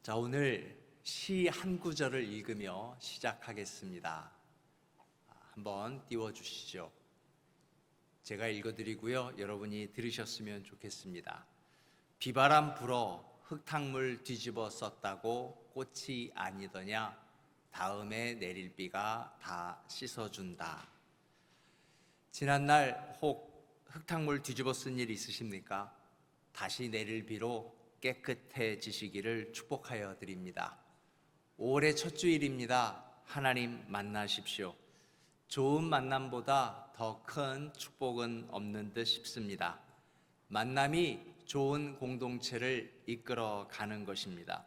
자, 오늘 시 한 구절을 읽으며 시작하겠습니다. 한번 띄워주시죠. 제가 읽어드리고요, 여러분이 들으셨으면 좋겠습니다. 비바람 불어 흙탕물 뒤집어 썼다고 꽃이 아니더냐, 다음에 내릴 비가 다 씻어준다. 지난날 혹 흙탕물 뒤집어 쓴 일 있으십니까? 다시 내릴 비로 깨끗해지시기를 축복하여 드립니다. 5월의 첫 주일입니다. 하나님 만나십시오. 좋은 만남보다 더 큰 축복은 없는 듯 싶습니다. 만남이 좋은 공동체를 이끌어 가는 것입니다.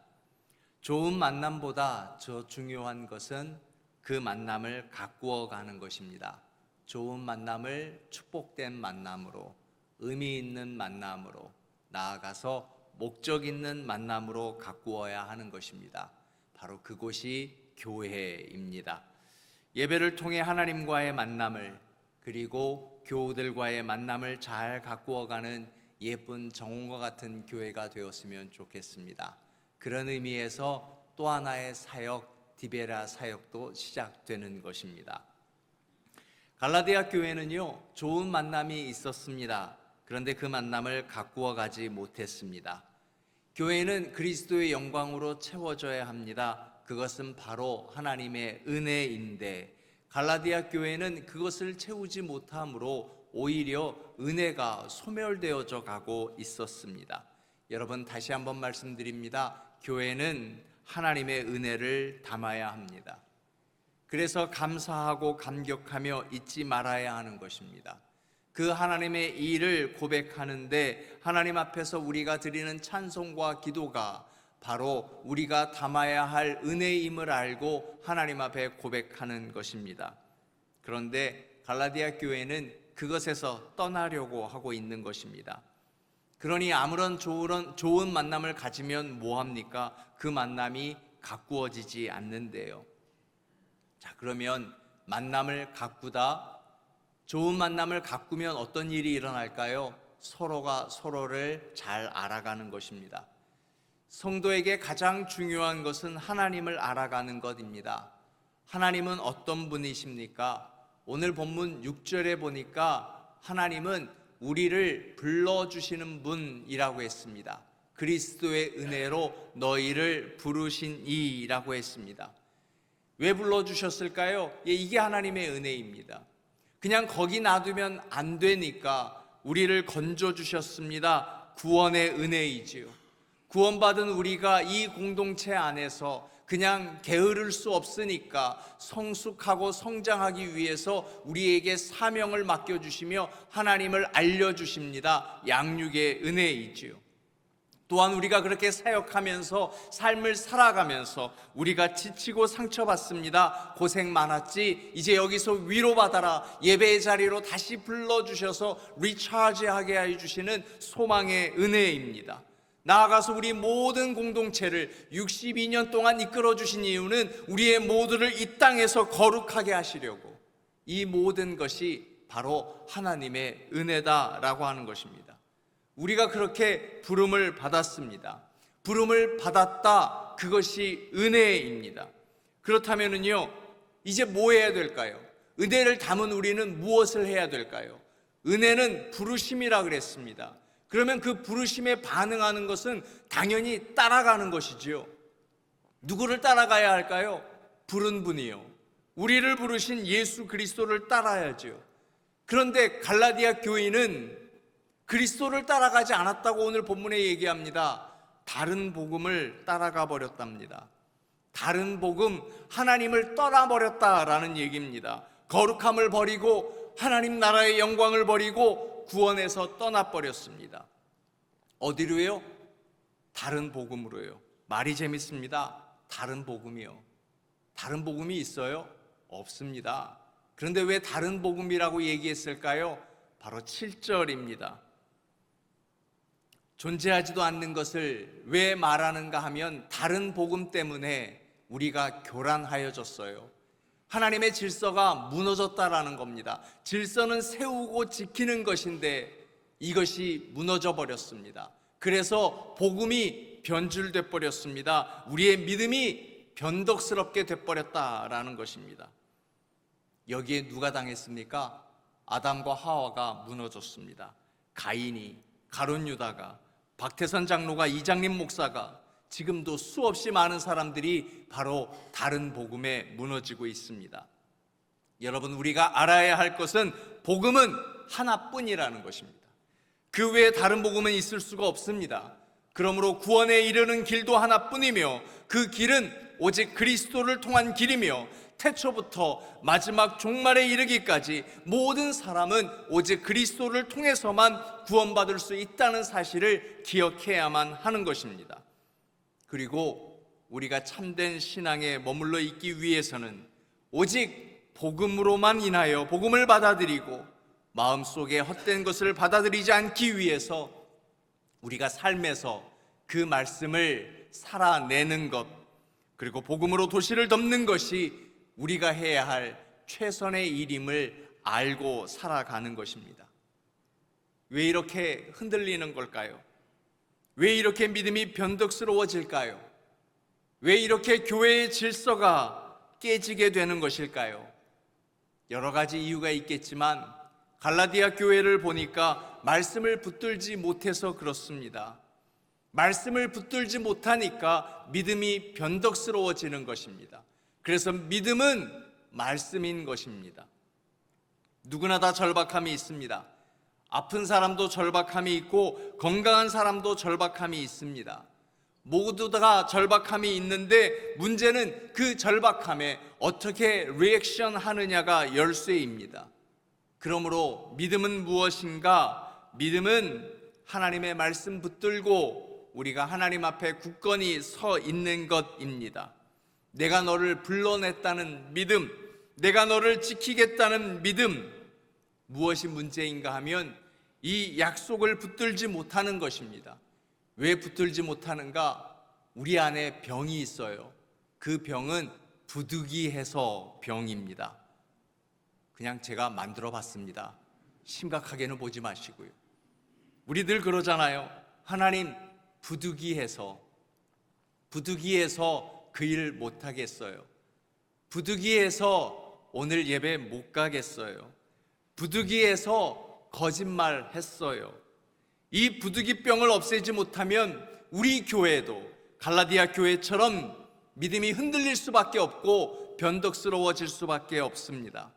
좋은 만남보다 더 중요한 것은 그 만남을 가꾸어 가는 것입니다. 좋은 만남을 축복된 만남으로, 의미 있는 만남으로, 나아가서 목적 있는 만남으로 가꾸어야 하는 것입니다. 바로 그곳이 교회입니다. 예배를 통해 하나님과의 만남을, 그리고 교우들과의 만남을 잘 가꾸어가는 예쁜 정원과 같은 교회가 되었으면 좋겠습니다. 그런 의미에서 또 하나의 사역, 디베라 사역도 시작되는 것입니다. 갈라디아 교회는요, 좋은 만남이 있었습니다. 그런데 그 만남을 가꾸어 가지 못했습니다. 교회는 그리스도의 영광으로 채워져야 합니다. 그것은 바로 하나님의 은혜인데, 갈라디아 교회는 그것을 채우지 못함으로 오히려 은혜가 소멸되어져 가고 있었습니다. 여러분, 다시 한번 말씀드립니다. 교회는 하나님의 은혜를 담아야 합니다. 그래서 감사하고 감격하며 잊지 말아야 하는 것입니다. 그 하나님의 일을 고백하는데 하나님 앞에서 우리가 드리는 찬송과 기도가 바로 우리가 담아야 할 은혜임을 알고 하나님 앞에 고백하는 것입니다. 그런데 갈라디아 교회는 그것에서 떠나려고 하고 있는 것입니다. 그러니 아무런 좋은 만남을 가지면 뭐합니까? 그 만남이 가꾸어지지 않는데요. 자, 그러면 만남을 가꾸다, 좋은 만남을 가꾸면 어떤 일이 일어날까요? 서로가 서로를 잘 알아가는 것입니다. 성도에게 가장 중요한 것은 하나님을 알아가는 것입니다. 하나님은 어떤 분이십니까? 오늘 본문 6절에 보니까 하나님은 우리를 불러주시는 분이라고 했습니다. 그리스도의 은혜로 너희를 부르신 이라고 했습니다. 왜 불러주셨을까요? 이게 하나님의 은혜입니다. 그냥 거기 놔두면 안 되니까 우리를 건져주셨습니다. 구원의 은혜이지요. 구원받은 우리가 이 공동체 안에서 그냥 게으를 수 없으니까 성숙하고 성장하기 위해서 우리에게 사명을 맡겨주시며 하나님을 알려주십니다. 양육의 은혜이지요. 또한 우리가 그렇게 사역하면서 삶을 살아가면서 우리가 지치고 상처받습니다. 고생 많았지, 이제 여기서 위로받아라, 예배의 자리로 다시 불러주셔서 리차지하게 해주시는 소망의 은혜입니다. 나아가서 우리 모든 공동체를 62년 동안 이끌어주신 이유는 우리의 모두를 이 땅에서 거룩하게 하시려고, 이 모든 것이 바로 하나님의 은혜다라고 하는 것입니다. 우리가 그렇게 부름을 받았습니다. 부름을 받았다, 그것이 은혜입니다. 그렇다면요, 이제 뭐 해야 될까요? 은혜를 담은 우리는 무엇을 해야 될까요? 은혜는 부르심이라 그랬습니다. 그러면 그 부르심에 반응하는 것은 당연히 따라가는 것이지요. 누구를 따라가야 할까요? 부른 분이요, 우리를 부르신 예수 그리스도를 따라야죠. 그런데 갈라디아 교인은 그리스도를 따라가지 않았다고 오늘 본문에 얘기합니다. 다른 복음을 따라가 버렸답니다. 다른 복음, 하나님을 떠나버렸다라는 얘기입니다. 거룩함을 버리고 하나님 나라의 영광을 버리고 구원에서 떠나버렸습니다. 어디로요? 다른 복음으로요. 말이 재밌습니다. 다른 복음이요. 다른 복음이 있어요? 없습니다. 그런데 왜 다른 복음이라고 얘기했을까요? 바로 7절입니다. 존재하지도 않는 것을 왜 말하는가 하면 다른 복음 때문에 우리가 교란하여졌어요. 하나님의 질서가 무너졌다라는 겁니다. 질서는 세우고 지키는 것인데 이것이 무너져 버렸습니다. 그래서 복음이 변질돼 버렸습니다. 우리의 믿음이 변덕스럽게 돼 버렸다라는 것입니다. 여기에 누가 당했습니까? 아담과 하와가 무너졌습니다. 가인이, 가룟 유다가, 박태선 장로가, 이장림 목사가, 지금도 수없이 많은 사람들이 바로 다른 복음에 무너지고 있습니다. 여러분, 우리가 알아야 할 것은 복음은 하나뿐이라는 것입니다. 그 외에 다른 복음은 있을 수가 없습니다. 그러므로 구원에 이르는 길도 하나뿐이며 그 길은 오직 그리스도를 통한 길이며 태초부터 마지막 종말에 이르기까지 모든 사람은 오직 그리스도를 통해서만 구원받을 수 있다는 사실을 기억해야만 하는 것입니다. 그리고 우리가 참된 신앙에 머물러 있기 위해서는 오직 복음으로만 인하여 복음을 받아들이고 마음속에 헛된 것을 받아들이지 않기 위해서 우리가 삶에서 그 말씀을 살아내는 것, 그리고 복음으로 도시를 덮는 것이 우리가 해야 할 최선의 일임을 알고 살아가는 것입니다. 왜 이렇게 흔들리는 걸까요? 왜 이렇게 믿음이 변덕스러워질까요? 왜 이렇게 교회의 질서가 깨지게 되는 것일까요? 여러 가지 이유가 있겠지만 갈라디아 교회를 보니까 말씀을 붙들지 못해서 그렇습니다. 말씀을 붙들지 못하니까 믿음이 변덕스러워지는 것입니다. 그래서 믿음은 말씀인 것입니다. 누구나 다 절박함이 있습니다. 아픈 사람도 절박함이 있고 건강한 사람도 절박함이 있습니다. 모두 다 절박함이 있는데 문제는 그 절박함에 어떻게 리액션 하느냐가 열쇠입니다. 그러므로 믿음은 무엇인가? 믿음은 하나님의 말씀 붙들고 우리가 하나님 앞에 굳건히 서 있는 것입니다. 내가 너를 불러냈다는 믿음, 내가 너를 지키겠다는 믿음. 무엇이 문제인가 하면 이 약속을 붙들지 못하는 것입니다. 왜 붙들지 못하는가? 우리 안에 병이 있어요. 그 병은 부득이해서 병입니다. 그냥 제가 만들어 봤습니다. 심각하게는 보지 마시고요. 우리 늘 그러잖아요. 하나님, 부득이해서 그 일 못하겠어요. 부득이해서 오늘 예배 못 가겠어요. 부득이해서 거짓말 했어요. 이 부득이병을 없애지 못하면 우리 교회도 갈라디아 교회처럼 믿음이 흔들릴 수밖에 없고 변덕스러워질 수밖에 없습니다.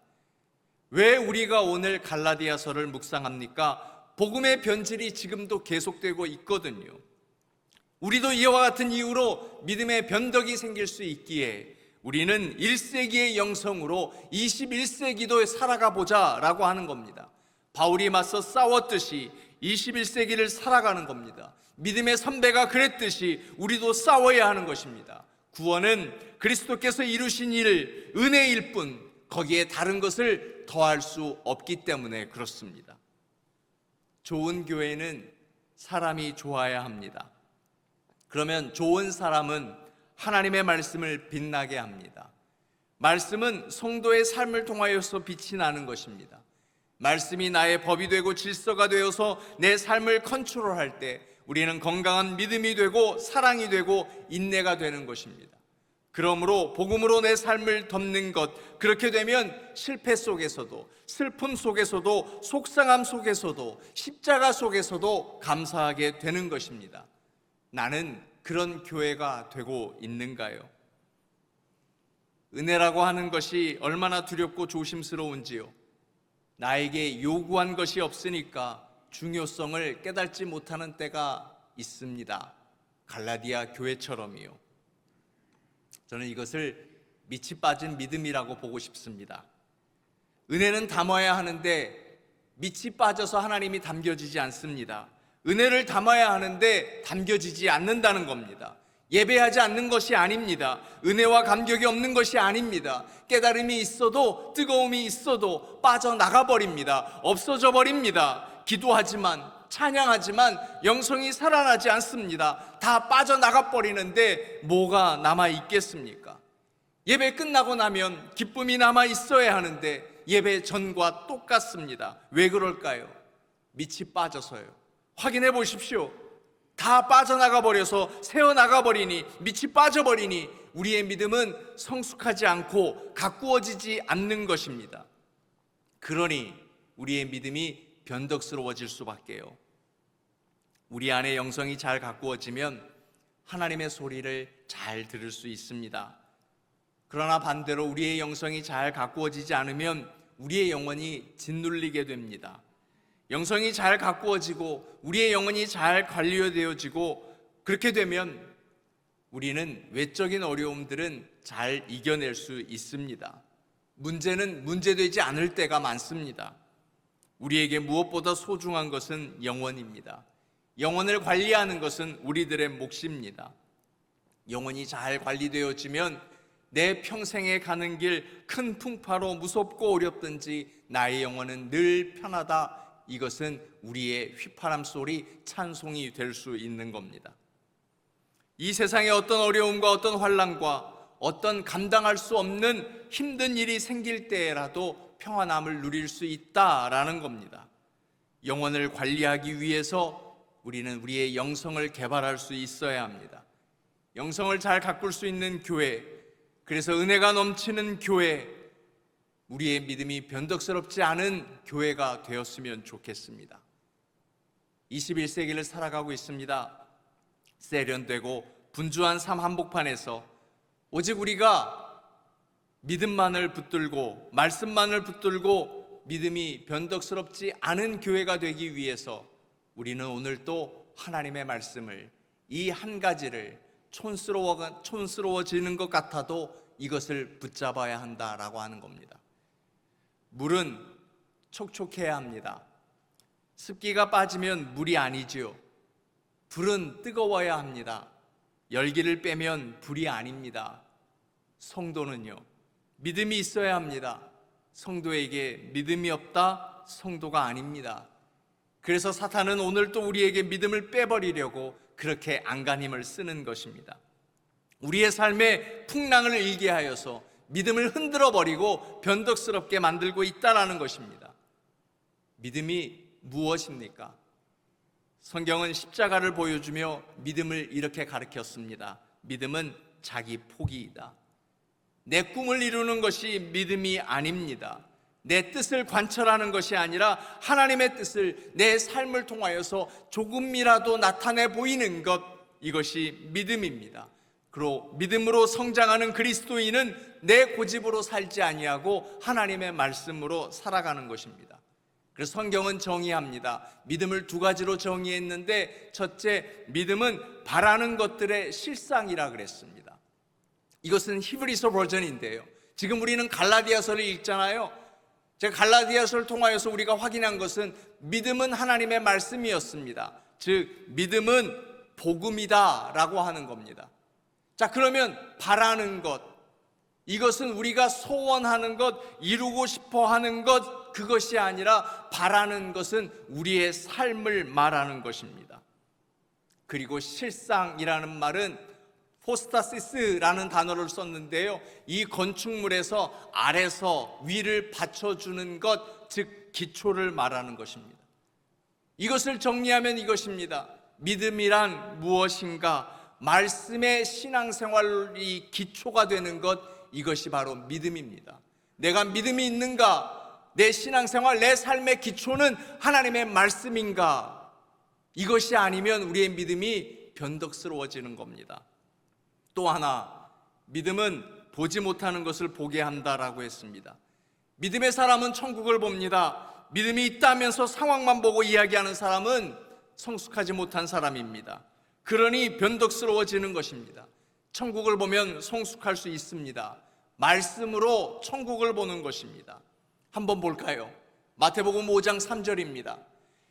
왜 우리가 오늘 갈라디아서를 묵상합니까? 복음의 변질이 지금도 계속되고 있거든요. 우리도 이와 같은 이유로 믿음의 변덕이 생길 수 있기에 우리는 1세기의 영성으로 21세기도 살아가 보자라고 하는 겁니다. 바울이 맞서 싸웠듯이 21세기를 살아가는 겁니다. 믿음의 선배가 그랬듯이 우리도 싸워야 하는 것입니다. 구원은 그리스도께서 이루신 일, 은혜일 뿐 거기에 다른 것을 더할 수 없기 때문에 그렇습니다. 좋은 교회는 사람이 좋아야 합니다. 그러면 좋은 사람은 하나님의 말씀을 빛나게 합니다. 말씀은 성도의 삶을 통하여서 빛이 나는 것입니다. 말씀이 나의 법이 되고 질서가 되어서 내 삶을 컨트롤할 때 우리는 건강한 믿음이 되고 사랑이 되고 인내가 되는 것입니다. 그러므로 복음으로 내 삶을 덮는 것, 그렇게 되면 실패 속에서도 슬픔 속에서도 속상함 속에서도 십자가 속에서도 감사하게 되는 것입니다. 나는 그런 교회가 되고 있는가요? 은혜라고 하는 것이 얼마나 두렵고 조심스러운지요. 나에게 요구한 것이 없으니까 중요성을 깨닫지 못하는 때가 있습니다. 갈라디아 교회처럼이요. 저는 이것을 밑이 빠진 믿음이라고 보고 싶습니다. 은혜는 담아야 하는데 밑이 빠져서 하나님이 담겨지지 않습니다. 은혜를 담아야 하는데 담겨지지 않는다는 겁니다. 예배하지 않는 것이 아닙니다. 은혜와 감격이 없는 것이 아닙니다. 깨달음이 있어도 뜨거움이 있어도 빠져나가 버립니다. 없어져 버립니다. 기도하지만 찬양하지만 영성이 살아나지 않습니다. 다 빠져나가 버리는데 뭐가 남아 있겠습니까? 예배 끝나고 나면 기쁨이 남아 있어야 하는데 예배 전과 똑같습니다. 왜 그럴까요? 밑이 빠져서요. 확인해 보십시오. 다 빠져나가 버려서 새어나가 버리니, 밑이 빠져버리니 우리의 믿음은 성숙하지 않고 가꾸어지지 않는 것입니다. 그러니 우리의 믿음이 변덕스러워질 수밖에요. 우리 안에 영성이 잘 가꾸어지면 하나님의 소리를 잘 들을 수 있습니다. 그러나 반대로 우리의 영성이 잘 가꾸어지지 않으면 우리의 영혼이 짓눌리게 됩니다. 영성이 잘 가꾸어지고 우리의 영혼이 잘 관리되어지고 그렇게 되면 우리는 외적인 어려움들은 잘 이겨낼 수 있습니다. 문제는 문제되지 않을 때가 많습니다. 우리에게 무엇보다 소중한 것은 영혼입니다. 영혼을 관리하는 것은 우리들의 몫입니다. 영혼이 잘 관리되어지면 내 평생에 가는 길 큰 풍파로 무섭고 어렵든지 나의 영혼은 늘 편하다. 이것은 우리의 휘파람 소리, 찬송이 될 수 있는 겁니다. 이 세상에 어떤 어려움과 어떤 환난과 어떤 감당할 수 없는 힘든 일이 생길 때라도 평안함을 누릴 수 있다라는 겁니다. 영혼을 관리하기 위해서 우리는 우리의 영성을 개발할 수 있어야 합니다. 영성을 잘 가꿀 수 있는 교회, 그래서 은혜가 넘치는 교회, 우리의 믿음이 변덕스럽지 않은 교회가 되었으면 좋겠습니다. 21세기를 살아가고 있습니다. 세련되고 분주한 삶 한복판에서 오직 우리가 믿음만을 붙들고 말씀만을 붙들고 믿음이 변덕스럽지 않은 교회가 되기 위해서 우리는 오늘 또 하나님의 말씀을, 이 한 가지를 촌스러워지는 것 같아도 이것을 붙잡아야 한다라고 하는 겁니다. 물은 촉촉해야 합니다. 습기가 빠지면 물이 아니지요. 불은 뜨거워야 합니다. 열기를 빼면 불이 아닙니다. 성도는요, 믿음이 있어야 합니다. 성도에게 믿음이 없다, 성도가 아닙니다. 그래서 사탄은 오늘 또 우리에게 믿음을 빼버리려고 그렇게 안간힘을 쓰는 것입니다. 우리의 삶에 풍랑을 일게 하여서 믿음을 흔들어 버리고 변덕스럽게 만들고 있다라는 것입니다. 믿음이 무엇입니까? 성경은 십자가를 보여주며 믿음을 이렇게 가르쳤습니다. 믿음은 자기 포기이다. 내 꿈을 이루는 것이 믿음이 아닙니다. 내 뜻을 관철하는 것이 아니라 하나님의 뜻을 내 삶을 통하여서 조금이라도 나타내 보이는 것, 이것이 믿음입니다. 그리고 믿음으로 성장하는 그리스도인은 내 고집으로 살지 아니하고 하나님의 말씀으로 살아가는 것입니다. 그래서 성경은 정의합니다. 믿음을 두 가지로 정의했는데, 첫째, 믿음은 바라는 것들의 실상이라 그랬습니다. 이것은 히브리서 버전인데요, 지금 우리는 갈라디아서를 읽잖아요. 제가 갈라디아서를 통하여서 우리가 확인한 것은 믿음은 하나님의 말씀이었습니다. 즉 믿음은 복음이다 라고 하는 겁니다. 자, 그러면 바라는 것, 이것은 우리가 소원하는 것, 이루고 싶어 하는 것, 그것이 아니라 바라는 것은 우리의 삶을 말하는 것입니다. 그리고 실상이라는 말은 포스타시스라는 단어를 썼는데요, 이 건축물에서 아래서 위를 받쳐주는 것, 즉 기초를 말하는 것입니다. 이것을 정리하면 이것입니다. 믿음이란 무엇인가? 말씀의 신앙생활이 기초가 되는 것, 이것이 바로 믿음입니다. 내가 믿음이 있는가? 내 신앙생활, 내 삶의 기초는 하나님의 말씀인가? 이것이 아니면 우리의 믿음이 변덕스러워지는 겁니다. 또 하나, 믿음은 보지 못하는 것을 보게 한다라고 했습니다. 믿음의 사람은 천국을 봅니다. 믿음이 있다면서 상황만 보고 이야기하는 사람은 성숙하지 못한 사람입니다. 그러니 변덕스러워지는 것입니다. 천국을 보면 성숙할 수 있습니다. 말씀으로 천국을 보는 것입니다. 한번 볼까요? 마태복음 5장 3절입니다.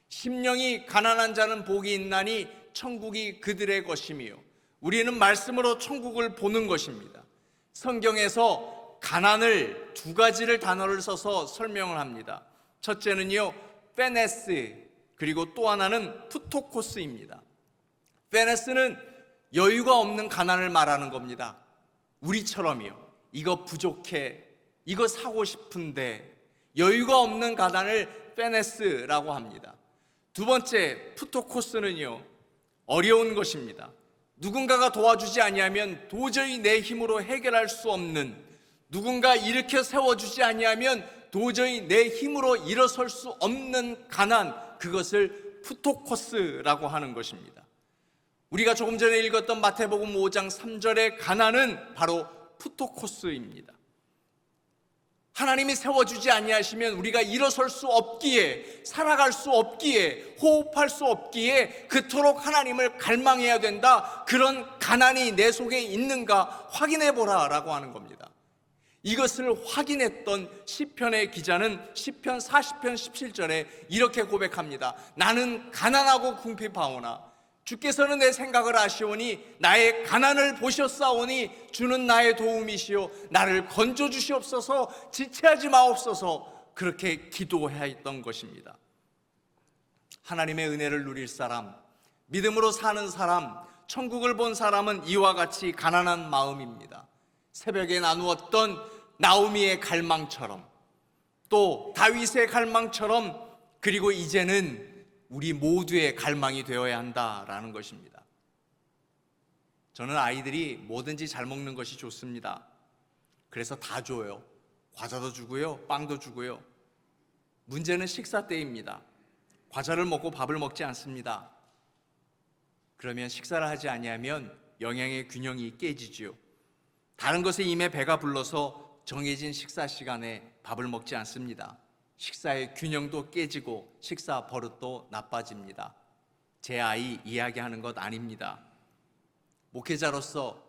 심령이 가난한 자는 복이 있나니 천국이 그들의 것이며, 우리는 말씀으로 천국을 보는 것입니다. 성경에서 가난을 두 가지를 단어를 써서 설명을 합니다. 첫째는요, 페네스, 그리고 또 하나는 푸토코스입니다. 페네스는 여유가 없는 가난을 말하는 겁니다. 우리처럼요, 이거 부족해, 이거 사고 싶은데, 여유가 없는 가난을 페네스라고 합니다. 두 번째, 푸토코스는요, 어려운 것입니다. 누군가가 도와주지 아니하면 도저히 내 힘으로 해결할 수 없는, 누군가 일으켜 세워주지 아니하면 도저히 내 힘으로 일어설 수 없는 가난, 그것을 푸토코스라고 하는 것입니다. 우리가 조금 전에 읽었던 마태복음 5장 3절의 가난은 바로 푸토코스입니다. 하나님이 세워주지 아니하시면 우리가 일어설 수 없기에, 살아갈 수 없기에, 호흡할 수 없기에 그토록 하나님을 갈망해야 된다. 그런 가난이 내 속에 있는가 확인해 보라라고 하는 겁니다. 이것을 확인했던 시편의 기자는 시편 40편 17절에 이렇게 고백합니다. 나는 가난하고 궁핍하오나 주께서는 내 생각을 아시오니 나의 가난을 보셨사오니 주는 나의 도움이시오 나를 건져주시옵소서 지체하지 마옵소서, 그렇게 기도했던 것입니다. 하나님의 은혜를 누릴 사람, 믿음으로 사는 사람, 천국을 본 사람은 이와 같이 가난한 마음입니다. 새벽에 나누었던 나오미의 갈망처럼, 또 다윗의 갈망처럼, 그리고 이제는 우리 모두의 갈망이 되어야 한다라는 것입니다. 저는 아이들이 뭐든지 잘 먹는 것이 좋습니다. 그래서 다 줘요. 과자도 주고요, 빵도 주고요. 문제는 식사 때입니다. 과자를 먹고 밥을 먹지 않습니다. 그러면 식사를 하지 아니하면 영양의 균형이 깨지지요. 다른 것에 임해 배가 불러서 정해진 식사 시간에 밥을 먹지 않습니다. 식사의 균형도 깨지고 식사 버릇도 나빠집니다. 제 아이 이야기하는 것 아닙니다. 목회자로서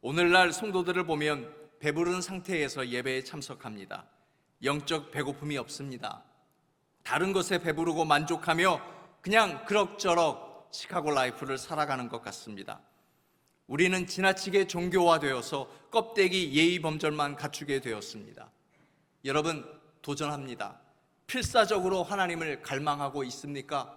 오늘날 성도들을 보면 배부른 상태에서 예배에 참석합니다. 영적 배고픔이 없습니다. 다른 것에 배부르고 만족하며 그냥 그럭저럭 시카고 라이프를 살아가는 것 같습니다. 우리는 지나치게 종교화되어서 껍데기 예의 범절만 갖추게 되었습니다. 여러분, 도전합니다. 필사적으로 하나님을 갈망하고 있습니까?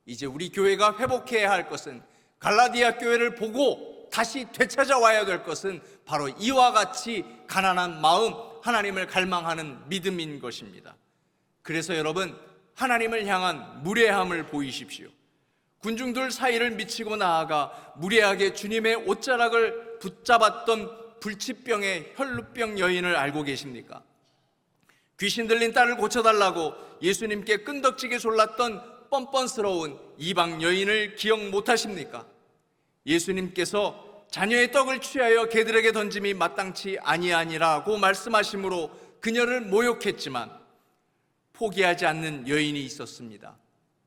이제 우리 교회가 회복해야 할 것은, 갈라디아 교회를 보고 다시 되찾아와야 될 것은 바로 이와 같이 가난한 마음, 하나님을 갈망하는 믿음인 것입니다. 그래서 여러분, 하나님을 향한 무례함을 보이십시오. 군중들 사이를 미치고 나아가 무례하게 주님의 옷자락을 붙잡았던 불치병의 혈루병 여인을 알고 계십니까? 귀신 들린 딸을 고쳐달라고 예수님께 끈덕지게 졸랐던 뻔뻔스러운 이방 여인을 기억 못하십니까? 예수님께서 자녀의 떡을 취하여 개들에게 던짐이 마땅치 아니하니라고 말씀하심으로 그녀를 모욕했지만 포기하지 않는 여인이 있었습니다.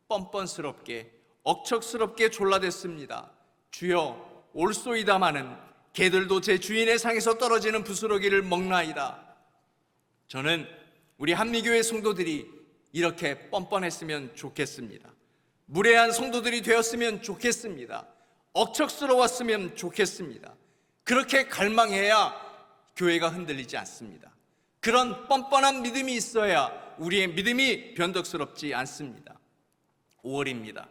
뻔뻔스럽게, 억척스럽게 졸라댔습니다. 주여, 올소이다마는 개들도 제 주인의 상에서 떨어지는 부스러기를 먹나이다. 저는 우리 한미교회 성도들이 이렇게 뻔뻔했으면 좋겠습니다. 무례한 성도들이 되었으면 좋겠습니다. 억척스러웠으면 좋겠습니다. 그렇게 갈망해야 교회가 흔들리지 않습니다. 그런 뻔뻔한 믿음이 있어야 우리의 믿음이 변덕스럽지 않습니다. 5월입니다.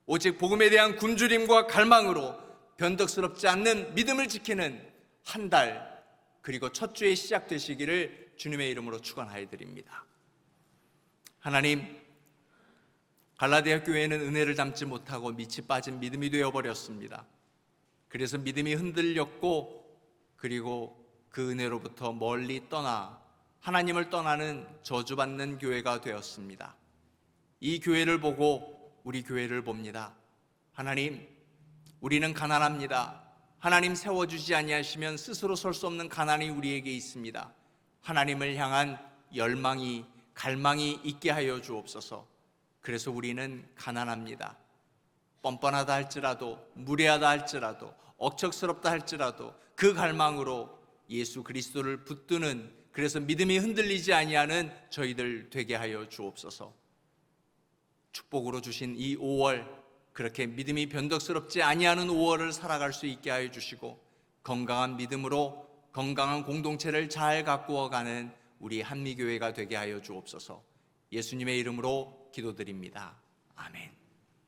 오직 복음에 대한 굶주림과 갈망으로 변덕스럽지 않는 믿음을 지키는 한 달, 그리고 첫 주에 시작되시기를 주님의 이름으로 축원하여 드립니다. 하나님, 갈라디아 교회는 은혜를 담지 못하고 밑이 빠진 믿음이 되어버렸습니다. 그래서 믿음이 흔들렸고, 그리고 그 은혜로부터 멀리 떠나 하나님을 떠나는 저주받는 교회가 되었습니다. 이 교회를 보고 우리 교회를 봅니다. 하나님, 우리는 가난합니다. 하나님 세워주지 아니하시면 스스로 설 수 없는 가난이 우리에게 있습니다. 하나님을 향한 열망이, 갈망이 있게 하여 주옵소서. 그래서 우리는 가난합니다. 뻔뻔하다 할지라도, 무례하다 할지라도, 억척스럽다 할지라도 그 갈망으로 예수 그리스도를 붙드는, 그래서 믿음이 흔들리지 아니하는 저희들 되게 하여 주옵소서. 축복으로 주신 이 5월, 그렇게 믿음이 변덕스럽지 아니하는 5월을 살아갈 수 있게 하여 주시고, 건강한 믿음으로 건강한 공동체를 잘 가꾸어가는 우리 한미교회가 되게 하여 주옵소서. 예수님의 이름으로 기도드립니다. 아멘.